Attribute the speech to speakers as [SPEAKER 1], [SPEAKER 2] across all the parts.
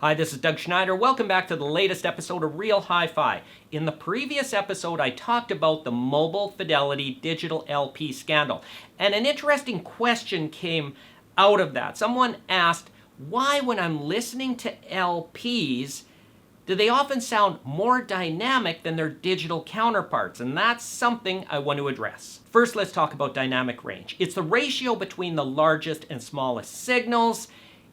[SPEAKER 1] Hi, this is Doug Schneider. Welcome back to the latest episode of Real Hi-Fi. In the previous episode, I talked about the mobile Fidelity digital LP scandal. And an interesting question came out of that. Someone asked, why when I'm listening to LPs, do they often sound more dynamic than their digital counterparts? And that's something I want to address. First, let's talk about dynamic range. It's the ratio between the largest and smallest signals.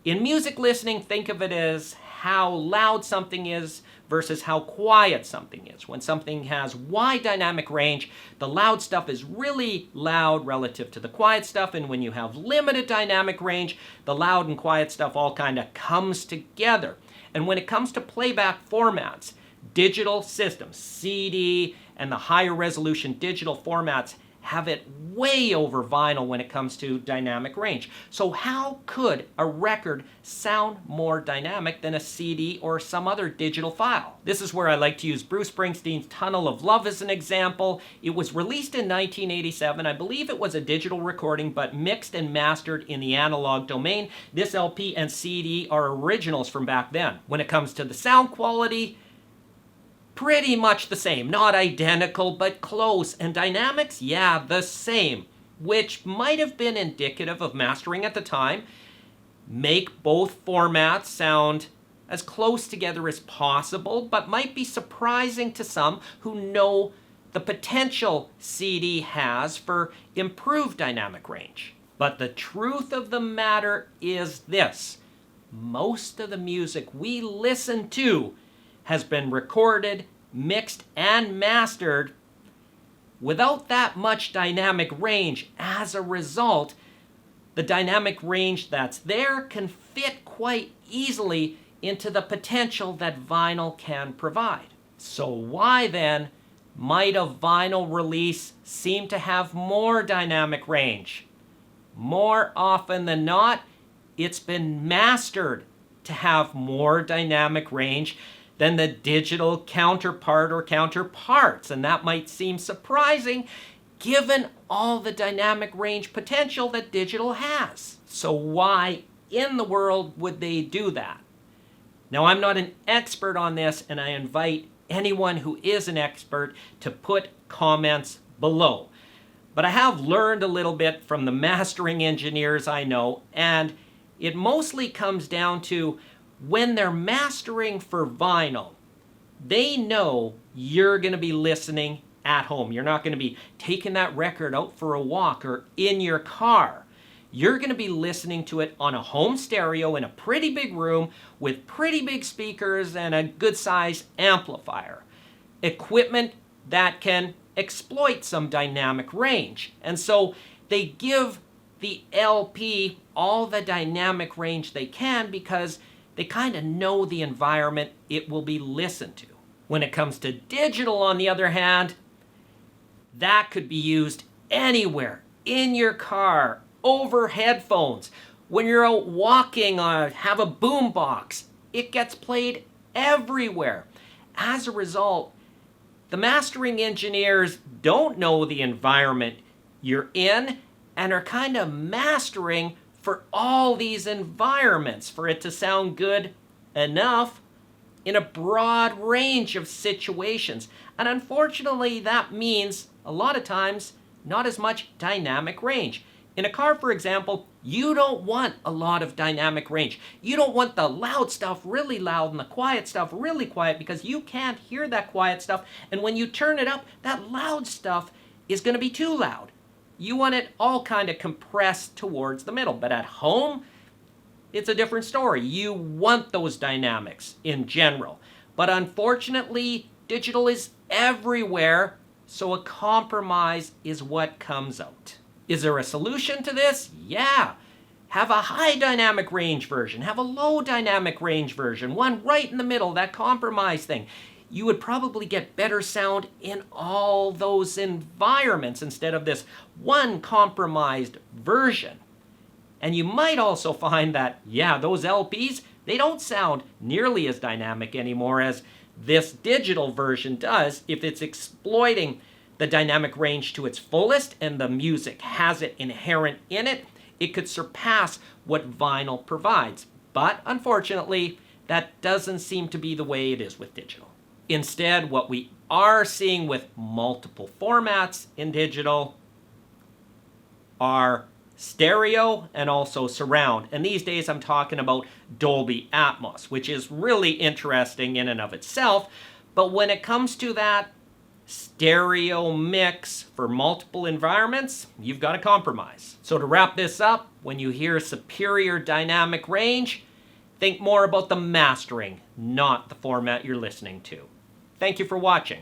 [SPEAKER 1] In music listening, think of it as how loud something is versus how quiet something is. When something has wide dynamic range, the loud stuff is really loud relative to the quiet stuff, and when you have limited dynamic range, the loud and quiet stuff all kind of comes together. And when it comes to playback formats, digital systems, CD, and the higher resolution digital formats have it way over vinyl when it comes to dynamic range. So how could a record sound more dynamic than a CD or some other digital file? This is where I like to use Bruce Springsteen's Tunnel of Love as an example. It was released in 1987. I believe it was a digital recording, but mixed and mastered in the analog domain. This LP and CD are originals from back then. When it comes to the sound quality, pretty much the same. Not identical, but close. And dynamics, yeah, the same. Which might have been indicative of mastering at the time. Make both formats sound as close together as possible, but might be surprising to some who know the potential CD has for improved dynamic range. But the truth of the matter is this. Most of the music we listen to has been recorded, mixed, and mastered without that much dynamic range. As a result, the dynamic range that's there can fit quite easily into the potential that vinyl can provide. So why then might a vinyl release seem to have more dynamic range? More often than not, it's been mastered to have more dynamic range than the digital counterpart or counterparts. And that might seem surprising given all the dynamic range potential that digital has. So why in the world would they do that? Now, I'm not an expert on this, and I invite anyone who is an expert to put comments below. But I have learned a little bit from the mastering engineers I know, and it mostly comes down to when they're mastering for vinyl, they know you're going to be listening at home. You're not going to be taking that record out for a walk or in your car. You're going to be listening to it on a home stereo in a pretty big room with pretty big speakers and a good-sized amplifier. Equipment that can exploit some dynamic range. And so they give the LP all the dynamic range they can because they kind of know the environment it will be listened to. When it comes to digital, on the other hand, that could be used anywhere, in your car, over headphones. When you're out walking or have a boom box, it gets played everywhere. As a result, the mastering engineers don't know the environment you're in and are kind of mastering for all these environments for it to sound good enough in a broad range of situations. And unfortunately, that means a lot of times not as much dynamic range. In a car, for example, you don't want a lot of dynamic range. You don't want the loud stuff really loud and the quiet stuff really quiet because you can't hear that quiet stuff. And when you turn it up, that loud stuff is going to be too loud. You want it all kind of compressed towards the middle. But at home, it's a different story. You want those dynamics in general. But unfortunately, digital is everywhere, so a compromise is what comes out. Is there a solution to this? Yeah. Have a high dynamic range version. Have a low dynamic range version. One right in the middle, that compromise thing. You would probably get better sound in all those environments instead of this one compromised version. And you might also find that, yeah, those LPs, they don't sound nearly as dynamic anymore as this digital version does if it's exploiting the dynamic range to its fullest and the music has it inherent in it. It could surpass what vinyl provides. But unfortunately, That doesn't seem to be the way it is with digital. Instead, what we are seeing with multiple formats in digital are stereo and also surround. And these days I'm talking about Dolby Atmos, which is really interesting in and of itself. But when it comes to that stereo mix for multiple environments, you've got to compromise. So to wrap this up, when you hear superior dynamic range, think more about the mastering, not the format you're listening to. Thank you for watching.